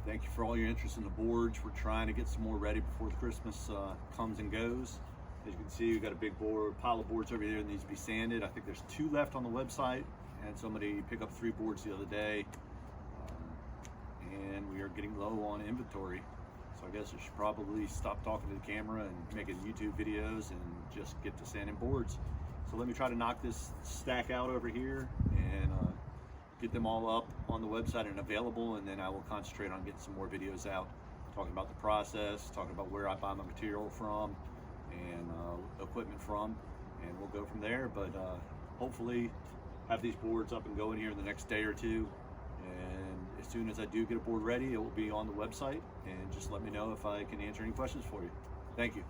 Thank you for all your interest in the boards. We're trying to get some more ready before the Christmas comes and goes. As you can see, we've got a big pile of boards over there that needs to be sanded. I think there's 2 left on the website. I had somebody pick up 3 boards the other day. And we are getting low on inventory. So I guess I should probably stop talking to the camera and making YouTube videos and just get to sanding boards. So let me try to knock this stack out over here and get them all up on the website and available, and then I will concentrate on getting some more videos out, talking about the process, talking about where I buy my material from and equipment from, and we'll go from there. But hopefully have these boards up and going here in the next day or 2. And as soon as I do get a board ready, it will be on the website, and just let me know if I can answer any questions for you. Thank you.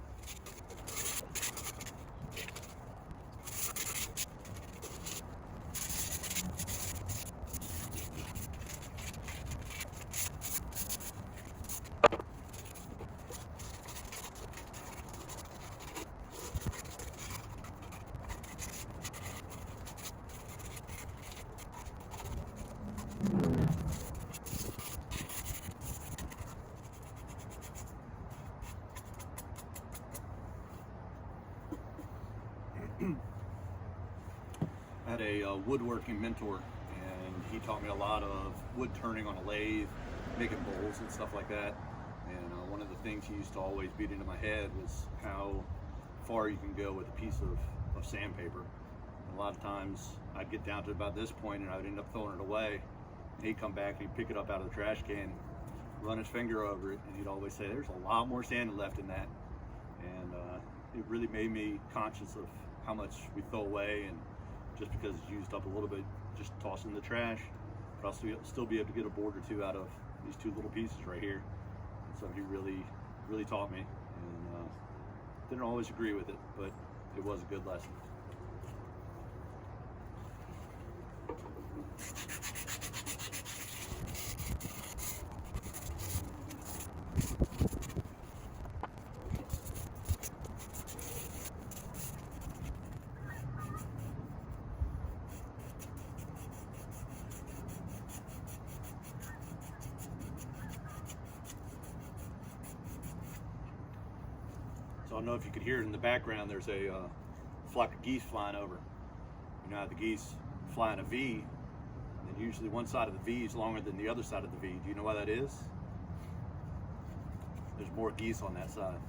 I had a woodworking mentor, and he taught me a lot of wood turning on a lathe, making bowls and stuff like that. And one of the things he used to always beat into my head was how far you can go with a piece of sandpaper. And a lot of times I'd get down to about this point and I would end up throwing it away. And he'd come back and he'd pick it up out of the trash can, run his finger over it, and he'd always say, "There's a lot more sand left in that." And it really made me conscious of how much we throw away, and just because it's used up a little bit, just toss it in the trash. But I'll still be able to get a board or 2 out of these 2 little pieces right here. And so he really taught me, and didn't always agree with it, but it was a good lesson. So I don't know if you could hear it in the background, there's a flock of geese flying over. You know how the geese fly in a V, and then usually one side of the V is longer than the other side of the V. Do you know why that is? There's more geese on that side.